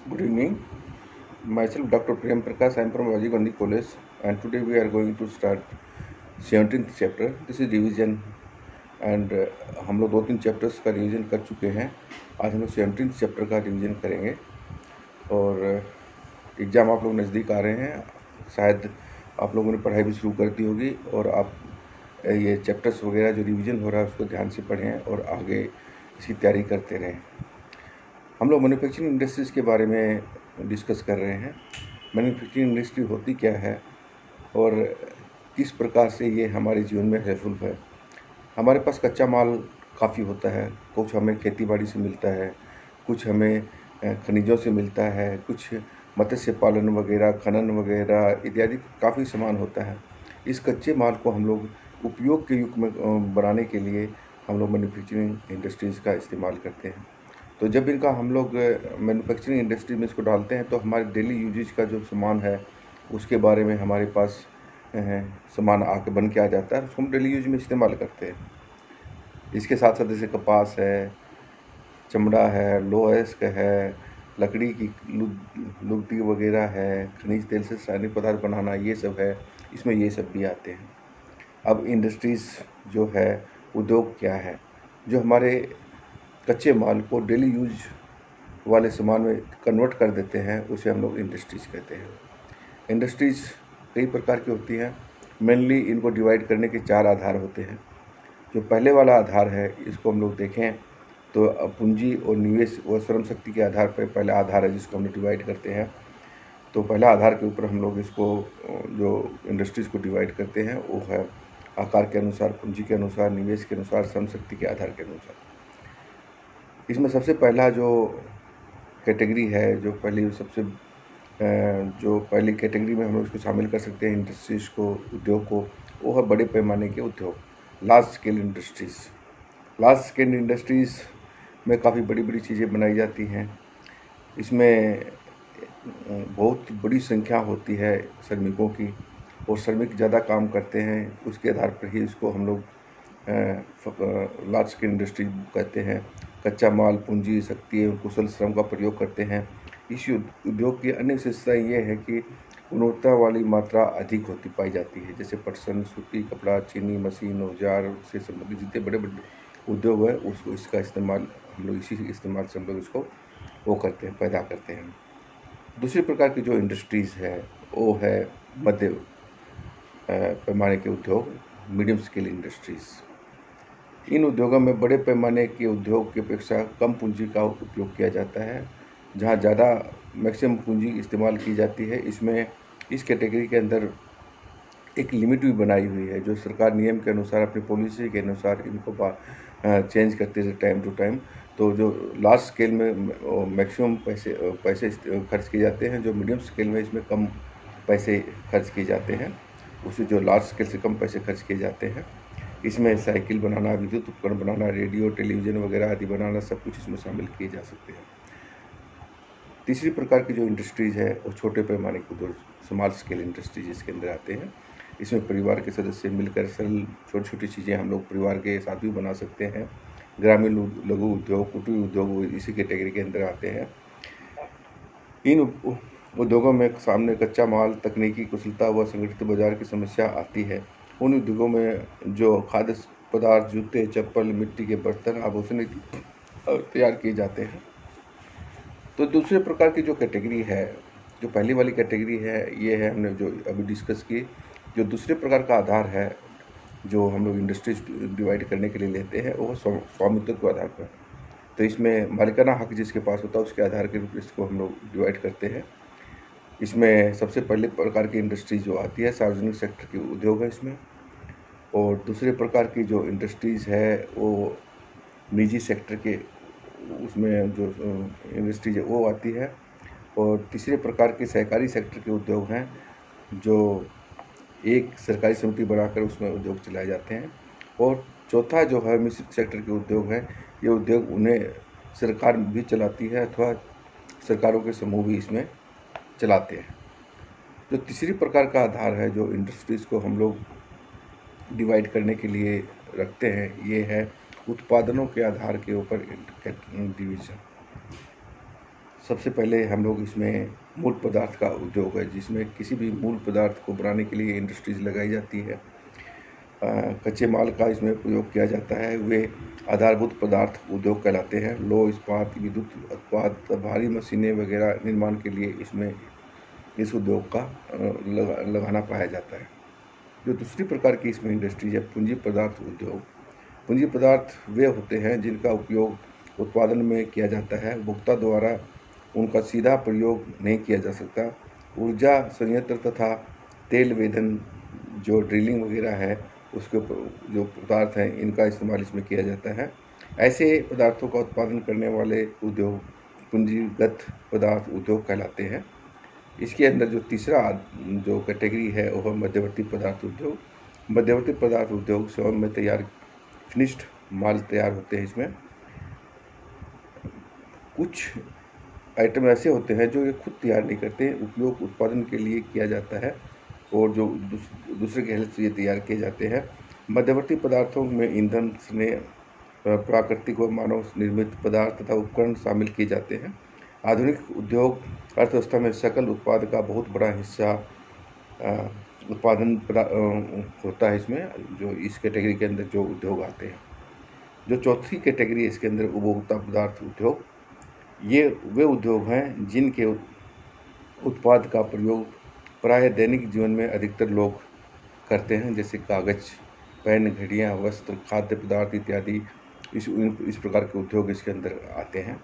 Good evening. Myself, Dr. Prem Prakash. I am from Rajiv Gandhi College, and today we are going to start 17th chapter. This is revision, and हम लोग 2-3 chapters का revision कर चुके हैं. आज हम लोग 17th चैप्टर का रिवीजन करेंगे और एग्ज़ाम आप लोग नज़दीक आ रहे हैं. शायद आप लोगों ने पढ़ाई भी शुरू कर दी होगी और आप ये चैप्टर्स वगैरह जो रिवीजन हो रहा है उसको ध्यान से पढ़ें और आगे इसकी तैयारी करते रहें. हम लोग मैन्युफैक्चरिंग इंडस्ट्रीज़ के बारे में डिस्कस कर रहे हैं. मैन्युफैक्चरिंग इंडस्ट्री होती क्या है और किस प्रकार से ये हमारे जीवन में हेल्पफुल है. हमारे पास कच्चा माल काफ़ी होता है. कुछ हमें खेती बाड़ी से मिलता है, कुछ हमें खनिजों से मिलता है, कुछ मत्स्य पालन वगैरह, खनन वगैरह इत्यादि काफ़ी सामान होता है. इस कच्चे माल को हम लोग उपयोग के युग में बनाने के लिए हम लोग मैन्युफैक्चरिंग इंडस्ट्रीज़ का इस्तेमाल करते हैं. तो जब इनका हम लोग मैन्युफैक्चरिंग इंडस्ट्री में इसको डालते हैं तो हमारे डेली यूजेज का जो सामान है उसके बारे में हमारे पास सामान आके बन के आ जाता है. उसको हम डेली यूज में इस्तेमाल करते हैं. इसके साथ साथ जैसे कपास है, चमड़ा है, लोहा है, लकड़ी की लुगदी वगैरह है, खनिज तेल से रासायनिक पदार्थ बनाना, ये सब है. इसमें ये सब भी आते हैं. अब इंडस्ट्रीज़ जो है, उद्योग क्या है, जो हमारे कच्चे माल को डेली यूज वाले सामान में कन्वर्ट कर देते हैं, उसे हम लोग इंडस्ट्रीज़ कहते हैं. इंडस्ट्रीज़ कई प्रकार की होती हैं. मेनली इनको डिवाइड करने के 4 आधार होते हैं. जो पहले वाला आधार है, इसको हम लोग देखें तो पूंजी और निवेश व श्रम शक्ति के आधार पर पहला आधार है जिसको हम लोग डिवाइड करते हैं. तो पहला आधार के ऊपर हम लोग इसको जो इंडस्ट्रीज़ को डिवाइड करते हैं वो है आकार के अनुसार, पूंजी के अनुसार, निवेश के अनुसार, श्रम शक्ति के आधार के अनुसार. इसमें सबसे पहला जो कैटेगरी है, जो पहली कैटेगरी में हम लोग इसको शामिल कर सकते हैं इंडस्ट्रीज़ को, उद्योग को, वो है बड़े पैमाने के उद्योग, large scale industries. Large scale industries में काफ़ी बड़ी बड़ी चीज़ें बनाई जाती हैं. इसमें बहुत बड़ी संख्या होती है श्रमिकों की और श्रमिक ज़्यादा काम करते हैं. उसके आधार पर ही इसको हम लोग लार्ज स्केल इंडस्ट्री कहते हैं. कच्चा माल, पूंजी, शक्ति और कुशल श्रम का प्रयोग करते हैं. इस उद्योग की अन्य विशेषताएँ ये है कि गुणवत्ता वाली मात्रा अधिक होती पाई जाती है. जैसे पटसन, सूती, कपड़ा, चीनी, मशीन, औजार से संबंधित जितने बड़े बड़े उद्योग है उसको इसका इस्तेमाल हम लोग इसी इस्तेमाल से हम लोग इसको वो करते हैं, पैदा करते हैं. दूसरी प्रकार की जो इंडस्ट्रीज़ है वो है मध्य पैमाने के उद्योग, मीडियम स्केल इंडस्ट्रीज़. इन उद्योगों में बड़े पैमाने के उद्योग की अपेक्षा कम पूंजी का उपयोग किया जाता है, जहां ज़्यादा मैक्सिमम पूंजी इस्तेमाल की जाती है. इसमें इस कैटेगरी के अंदर एक लिमिट भी बनाई हुई है जो सरकार नियम के अनुसार, अपनी पॉलिसी के अनुसार इनको चेंज करते हैं टाइम टू टाइम. तो जो लार्ज स्केल में मैक्सिमम पैसे खर्च किए जाते हैं, जो मीडियम स्केल में इसमें कम पैसे खर्च किए जाते हैं. उसे जो लार्ज स्केल से कम पैसे खर्च किए जाते हैं. इसमें साइकिल बनाना, विद्युत उपकरण बनाना, रेडियो, टेलीविज़न वगैरह आदि बनाना, सब कुछ इसमें शामिल किए जा सकते हैं. तीसरी प्रकार की जो इंडस्ट्रीज़ है वो छोटे पैमाने की उद्योग, स्मॉल स्केल इंडस्ट्रीज इसके अंदर आते हैं. इसमें परिवार के सदस्य मिलकर सरल छोटी छोटी चीज़ें हम लोग परिवार के साथ भी बना सकते हैं. ग्रामीण लघु उद्योग, कुटीर उद्योग इसी कैटेगरी के अंदर आते हैं. इन उद्योगों में सामने कच्चा माल, तकनीकी कुशलता व संगठित बाजार की समस्या आती है. उन उद्योगों में जो खाद्य पदार्थ, जूते, चप्पल, मिट्टी के बर्तन, आभूषण तैयार किए जाते हैं. तो दूसरे प्रकार की जो कैटेगरी है, जो पहली वाली कैटेगरी है, ये है हमने जो अभी डिस्कस की. जो दूसरे प्रकार का आधार है जो हम लोग इंडस्ट्रीज डिवाइड करने के लिए लेते हैं वो स्वामित्व के आधार पर. तो इसमें मालिकाना हक जिसके पास होता है उसके आधार के रूप में इसको हम लोग डिवाइड करते हैं. इसमें सबसे पहले प्रकार की इंडस्ट्री जो आती है सार्वजनिक सेक्टर की उद्योग है इसमें. और दूसरे प्रकार की जो इंडस्ट्रीज़ है वो निजी सेक्टर के उसमें जो इंडस्ट्रीज है वो आती है. और तीसरे प्रकार के सहकारी सेक्टर के उद्योग हैं जो एक सरकारी समिति बनाकर उसमें उद्योग चलाए जाते हैं. और चौथा जो है मिश्रित सेक्टर के उद्योग हैं. ये उद्योग उन्हें सरकार भी चलाती है अथवा सरकारों के समूह भी इसमें चलाते हैं. जो तीसरी प्रकार का आधार है जो इंडस्ट्रीज़ को हम लोग डिवाइड करने के लिए रखते हैं, ये है उत्पादनों के आधार के ऊपर डिवीज़न. सबसे पहले हम लोग इसमें मूल पदार्थ का उद्योग है, जिसमें किसी भी मूल पदार्थ को बनाने के लिए इंडस्ट्रीज लगाई जाती है। कच्चे माल का इसमें प्रयोग किया जाता है, वे आधारभूत पदार्थ उद्योग कहलाते हैं। लौह इस्पात, विद्युत उत्पाद, भारी मशीनें वगैरह निर्माण के लिए इसमें इस उद्योग का लगाना पाया जाता है। जो दूसरी प्रकार की इसमें इंडस्ट्री है पूंजी पदार्थ उद्योग। पूंजी पदार्थ वे होते हैं जिनका उपयोग उत्पादन में किया जाता है, उपभोक्ता द्वारा उनका सीधा प्रयोग नहीं किया जा सकता। ऊर्जा संयंत्र तथा तेल वेधन, जो ड्रिलिंग वगैरह है, उसके जो पदार्थ हैं, इनका इस्तेमाल इसमें किया जाता है। ऐसे पदार्थों का उत्पादन करने वाले उद्योग पूंजीगत पदार्थ उद्योग कहलाते हैं। इसके अंदर जो तीसरा जो कैटेगरी है वह मध्यवर्ती पदार्थ उद्योग। मध्यवर्ती पदार्थ उद्योग स्वयं में तैयार फिनिश्ड माल तैयार होते हैं। इसमें कुछ आइटम ऐसे होते हैं जो ये खुद तैयार नहीं करते, उपयोग उत्पादन के लिए किया जाता है और जो दूसरे के हेल्प से ये तैयार किए जाते हैं। मध्यवर्ती पदार्थों में ईंधन, स्नेह, प्राकृतिक व मानव निर्मित पदार्थ तथा उपकरण शामिल किए जाते हैं। आधुनिक उद्योग अर्थव्यवस्था में सकल उत्पाद का बहुत बड़ा हिस्सा उत्पादन होता है इसमें, जो इस कैटेगरी के अंदर जो उद्योग आते हैं। जो चौथी कैटेगरी है इसके अंदर उपभोक्ता पदार्थ उद्योग। ये वे उद्योग हैं जिनके उत्पाद का प्रयोग प्राय दैनिक जीवन में अधिकतर लोग करते हैं, जैसे कागज़, पेन, घड़ियाँ, वस्त्र, खाद्य पदार्थ इत्यादि। इस प्रकार के उद्योग इसके अंदर आते हैं।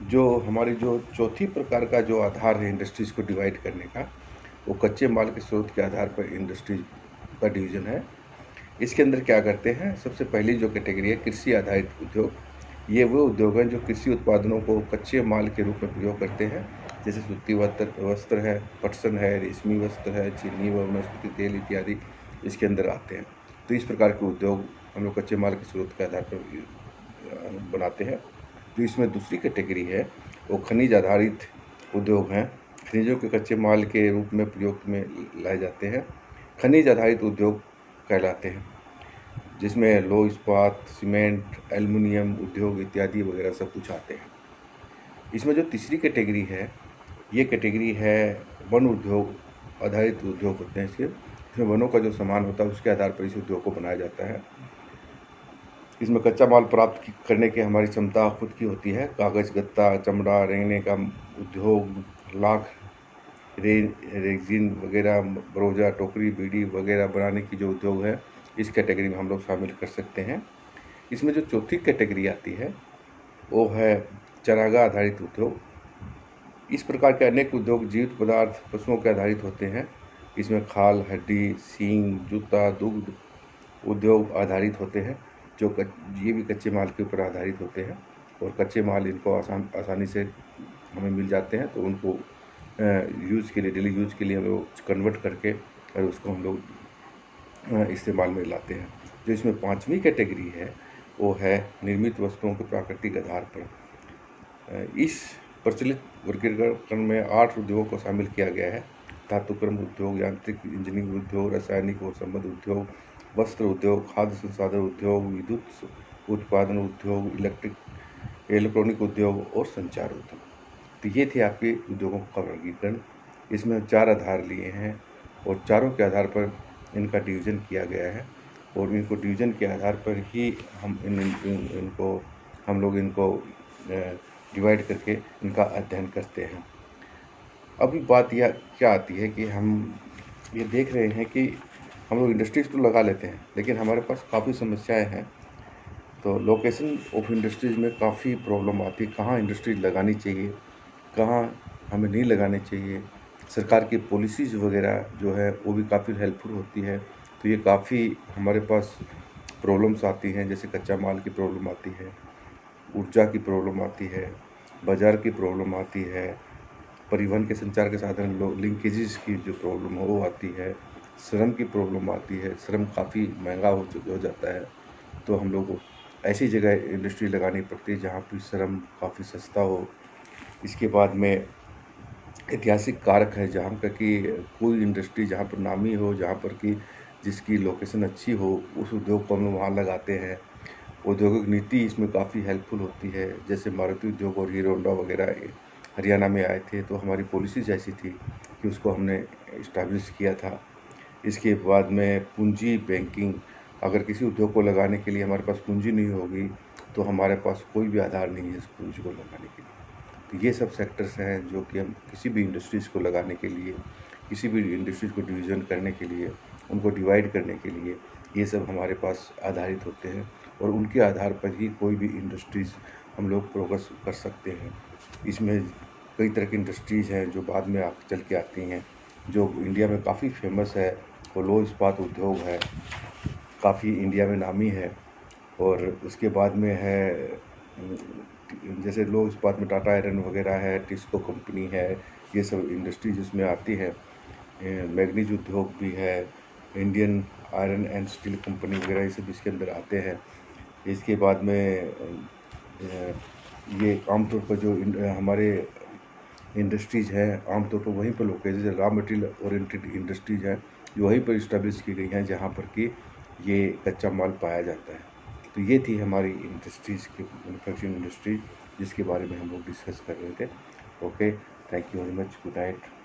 जो हमारी जो चौथी प्रकार का जो आधार है इंडस्ट्रीज़ को डिवाइड करने का, वो कच्चे माल के स्रोत के आधार पर इंडस्ट्रीज का डिवीज़न है। इसके अंदर क्या करते हैं, सबसे पहली जो कैटेगरी है कृषि आधारित उद्योग। ये वो उद्योग हैं जो कृषि उत्पादनों को कच्चे माल के रूप में प्रयोग करते हैं, जैसे सूती वस्त्र है, पटसन है, रेशमी वस्त्र है, चीनी व वनस्पति तेल इत्यादि इसके अंदर आते हैं। तो इस प्रकार के उद्योग हम लोग कच्चे माल के स्रोत के आधार पर बनाते हैं। जो इसमें दूसरी कैटेगरी है वो खनिज आधारित उद्योग हैं। खनिजों के कच्चे माल के रूप में प्रयोग में लाए जाते हैं, खनिज आधारित उद्योग कहलाते हैं, जिसमें लौह इस्पात, सीमेंट, एल्युमिनियम उद्योग इत्यादि वगैरह सब कुछ आते हैं। इसमें जो तीसरी कैटेगरी है, ये कैटेगरी है वन उद्योग आधारित उद्योग होते हैं। इसमें वनों का जो सामान होता है उसके आधार पर इस उद्योग को बनाया जाता है। इसमें कच्चा माल प्राप्त करने की हमारी क्षमता खुद की होती है। कागज़, गत्ता, चमड़ा, रेंगने का उद्योग, लाख, रेजिन वगैरह, बरोजा, टोकरी, बीड़ी वगैरह बनाने की जो उद्योग है, इस कैटेगरी में हम लोग शामिल कर सकते हैं। इसमें जो चौथी कैटेगरी आती है वो है चारागाह आधारित उद्योग। इस प्रकार के अनेक उद्योग जीवित पदार्थ पशुओं के आधारित होते हैं। इसमें खाल, हड्डी, सींग, जूता, दुग्ध उद्योग आधारित होते हैं, जो ये भी कच्चे माल के ऊपर आधारित होते हैं और कच्चे माल इनको आसानी से हमें मिल जाते हैं, तो उनको यूज़ के लिए, डेली यूज़ के लिए हम लोग कन्वर्ट करके और उसको हम लोग इस्तेमाल में लाते हैं। जो इसमें पांचवी कैटेगरी है वो है निर्मित वस्तुओं के प्राकृतिक आधार पर। इस प्रचलित वर्गीकरण में 8 उद्योगों को शामिल किया गया है। धातुक्रम उद्योग, यांत्रिक इंजीनियरिंग उद्योग, रासायनिक और संबद्ध उद्योग, वस्त्र उद्योग, खाद्य संसाधन उद्योग, विद्युत उत्पादन उद्योग, इलेक्ट्रॉनिक उद्योग और संचार उद्योग। तो ये थे आपके उद्योगों का वर्गीकरण। इसमें 4 आधार लिए हैं और चारों के आधार पर इनका डिवीज़न किया गया है और इनको डिवीज़न के आधार पर ही हम लोग इनको डिवाइड करके इनका अध्ययन करते हैं। अभी बात यह क्या आती है कि हम ये देख रहे हैं कि हम लोग इंडस्ट्रीज़ तो लगा लेते हैं, लेकिन हमारे पास काफ़ी समस्याएं हैं। तो लोकेशन ऑफ इंडस्ट्रीज़ में काफ़ी प्रॉब्लम आती है, कहाँ इंडस्ट्रीज लगानी चाहिए, कहाँ हमें नहीं लगानी चाहिए। सरकार की पॉलिसीज़ वगैरह जो है वो भी काफ़ी हेल्पफुल होती है। तो ये काफ़ी हमारे पास प्रॉब्लम्स आती हैं, जैसे कच्चा माल की प्रॉब्लम आती है, ऊर्जा की प्रॉब्लम आती है, बाज़ार की प्रॉब्लम आती है, परिवहन के संचार के साधन लिंकेजेस की जो प्रॉब्लम है वो आती है, श्रम की प्रॉब्लम आती है, श्रम काफ़ी महंगा हो जाता है। तो हम लोग को ऐसी जगह इंडस्ट्री लगानी पड़ती है जहाँ पर श्रम काफ़ी सस्ता हो। इसके बाद में ऐतिहासिक कारक है, जहाँ पर कि कोई इंडस्ट्री जहाँ पर नामी हो, जहाँ पर कि जिसकी लोकेशन अच्छी हो, उस उद्योग को हम लोग वहाँ लगाते हैं। औद्योगिक नीति इसमें काफ़ी हेल्पफुल होती है, जैसे मारुति उद्योग और हीरो होंडा वगैरह हरियाणा में आए थे, तो हमारी पॉलिसीज़ ऐसी थी कि उसको हमने इस्टेब्लिश किया था। इसके बाद में पूंजी बैंकिंग, अगर किसी उद्योग को लगाने के लिए हमारे पास पूंजी नहीं होगी तो हमारे पास कोई भी आधार नहीं है इस पूंजी को लगाने के लिए। तो ये सब सेक्टर्स हैं जो कि हम किसी भी इंडस्ट्रीज़ को लगाने के लिए, किसी भी इंडस्ट्रीज़ को डिवीज़न करने के लिए, उनको डिवाइड करने के लिए, ये सब हमारे पास आधारित होते हैं और उनके आधार पर ही कोई भी इंडस्ट्रीज़ हम लोग प्रोग्रेस कर सकते हैं। इसमें कई तरह की इंडस्ट्रीज़ हैं जो बाद में चल के आती हैं। जो इंडिया में काफ़ी फेमस है वो लौह इस्पात उद्योग है, काफ़ी इंडिया में नामी है। और उसके बाद में है जैसे लौह इस्पात में टाटा आयरन वगैरह है, टिस्को कंपनी है, ये सब इंडस्ट्री जिसमें आती है। मैग्नीज उद्योग भी है, Indian iron and steel company वगैरह, ये सब इसके अंदर आते हैं। इसके बाद में ये आमतौर पर जो हमारे इंडस्ट्रीज़ हैं आमतौर पर वहीं पर लोकेटेड, जैसे रॉ मटेरियल ओरिएंटेड इंडस्ट्रीज़ हैं जो वहीं पर इस्टेब्लिश की गई हैं जहाँ पर कि ये कच्चा माल पाया जाता है। तो ये थी हमारी इंडस्ट्रीज़ की, मैन्युफैक्चरिंग इंडस्ट्री जिसके बारे में हम लोग डिस्कस कर रहे थे। Okay, thank you very much, good night.